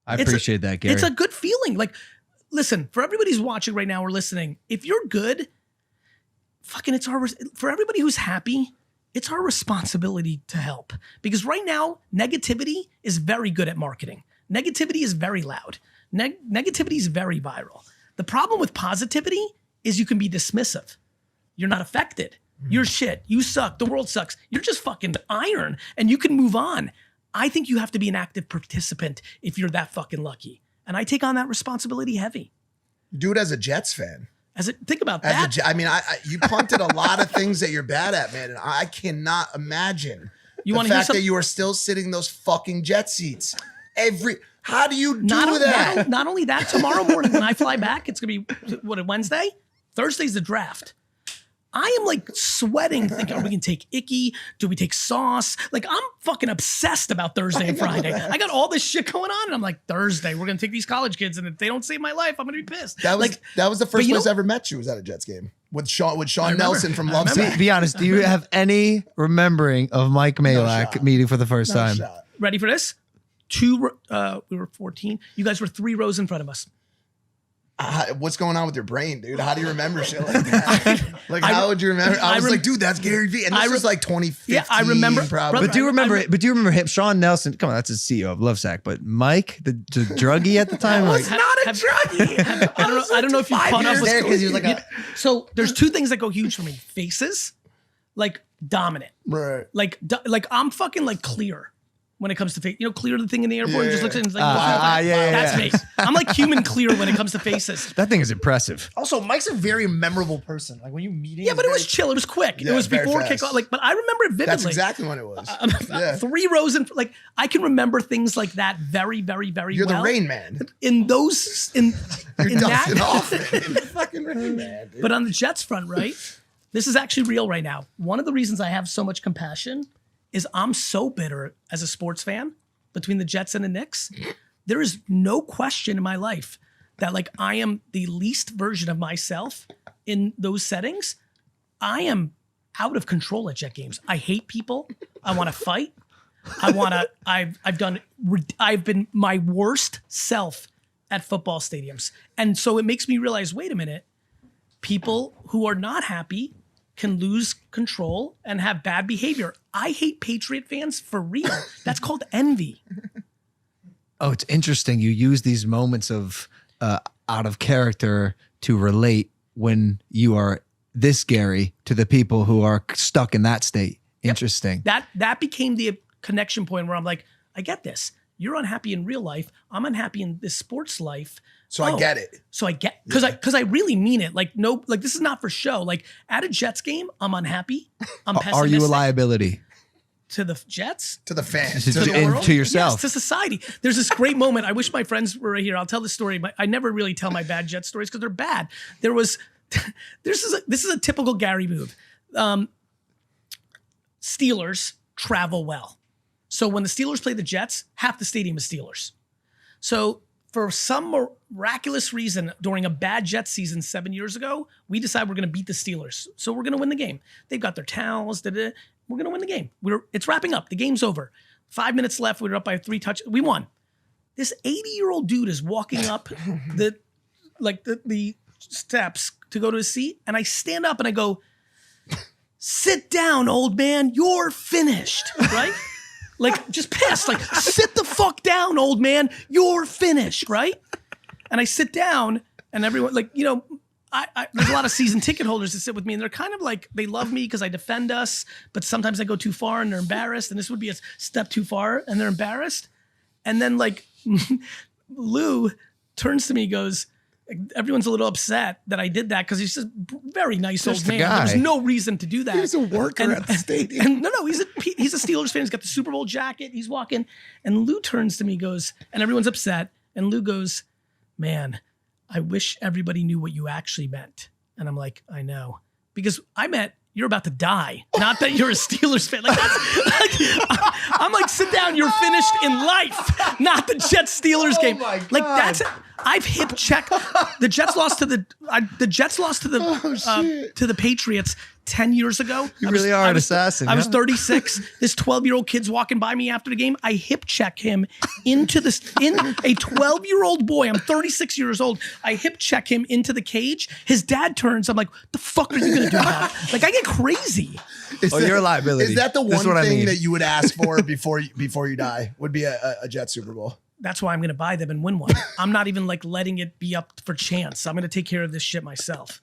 I appreciate that, Gary. It's a good feeling. Like, listen, for everybody who's watching right now or listening, if you're good, fucking for everybody who's happy, it's our responsibility to help. Because right now, negativity is very good at marketing. Negativity is very loud. Negativity is very viral. The problem with positivity is you can be dismissive. You're not affected. You're shit. You suck. The world sucks. You're just fucking iron and you can move on. I think you have to be an active participant if you're that fucking lucky. And I take on that responsibility heavy. Do it as a Jets fan. Think about that. You punted a lot of things that you're bad at, man. And I cannot imagine the fact that you are still sitting those fucking jet seats. How do you do that? Not only that, tomorrow morning when I fly back, it's going to be, Wednesday? Thursday's the draft. I am like sweating thinking, are we going to take Icky? Do we take Sauce? Like, I'm fucking obsessed about Thursday and Friday. I got all this shit going on and I'm like, Thursday, we're going to take these college kids and if they don't save my life, I'm going to be pissed. That was the first place I ever met you was at a Jets game with Sean Nelson from Love Sick. Be honest, do you have any remembering of Mike Malak meeting for the first time? Ready for this? We were 14. You guys were 3 rows in front of us. What's going on with your brain, dude? How do you remember shit like that? How would you remember? I was like, dude, that's Gary Vee. And this was like 2015. Yeah, I remember. Probably. But do you remember him? Sean Nelson, come on, that's the CEO of Lovesac. But Mike, the druggie at the time, was not a druggie. I don't know if you caught up with there because he was like So there's 2 things that go huge for me. Faces, like dominant. Right. Like I'm fucking like Clear. When it comes to face, Clear the thing in the airport and just looks at it and is like, that's me. I'm like human Clear when it comes to faces. That thing is impressive. Also, Mike's a very memorable person. Like when you meet him. Yeah, but it was chill. It was quick. Yeah, it was before kickoff. But I remember it vividly. That's exactly when it was. 3 rows in, I can remember things like that very, very, very well. You're the Rain Man. In those, in that. Off, in the fucking Rain Man, dude. But on the Jets front, right? This is actually real right now. One of the reasons I have so much compassion is I'm so bitter as a sports fan between the Jets and the Knicks. There is no question in my life that I am the least version of myself in those settings. I am out of control at Jet games. I hate people. I want to fight. I've been my worst self at football stadiums. And so it makes me realize, wait a minute, people who are not happy can lose control and have bad behavior. I hate Patriot fans for real. That's called envy. Oh, it's interesting. You use these moments of out of character to relate when you are this Gary to the people who are stuck in that state. Interesting. Yep. That became the connection point where I'm like, I get this. You're unhappy in real life. I'm unhappy in this sports life. So I get it. So I get, because I really mean it. This is not for show. Like at a Jets game, I'm unhappy. I'm pessimistic. Are you a liability? To the Jets? To the fans. To the world? To yourself. Yes, to society. There's this great moment. I wish my friends were right here. I'll tell the story. I never really tell my bad Jets stories because they're bad. This is a typical Gary move. Steelers travel well. So when the Steelers play the Jets, half the stadium is Steelers. So for some miraculous reason, during a bad Jets season 7 years ago, we decided we're going to beat the Steelers. So we're going to win the game. They've got their towels. We're going to win the game. It's wrapping up. The game's over. 5 minutes left. We were up by 3 touchdowns. We won. This 80-year-old dude is walking up the steps to go to his seat, and I stand up and I go, "Sit down, old man. You're finished." Right? Just pissed. Sit the fuck down, old man. You're finished, right? And I sit down, and everyone, there's a lot of season ticket holders that sit with me, and they're kind of they love me because I defend us, but sometimes I go too far, and they're embarrassed, and this would be a step too far, and they're embarrassed. And then, Lou turns to me and goes, everyone's a little upset that I did that because he's just very nice old man. There was no reason to do that. He's a worker at the stadium. No, he's a Steelers fan. He's got the Super Bowl jacket. He's walking. And Lou turns to me, goes, and everyone's upset. And Lou goes, "Man, I wish everybody knew what you actually meant." And I'm like, "I know." Because I meant you're about to die, not that you're a Steelers fan. I'm like, sit down, you're finished in life, not the Jets Steelers game. My God. I've hip checked. The Jets lost to the Patriots 10 years ago. You really are an assassin. I was yeah. 36. This 12-year-old kid's walking by me after the game. I hip check him into a 12-year-old boy. I'm 36 years old. I hip check him into the cage. His dad turns. I'm like, the fuck are you going to do about it? Like, I get crazy. You're a liability. Is that the This is one what I thing mean. that you would ask for before you die? Would be a Jet Super Bowl. That's why I'm going to buy them and win one. I'm not even like letting it be up for chance. I'm going to take care of this shit myself.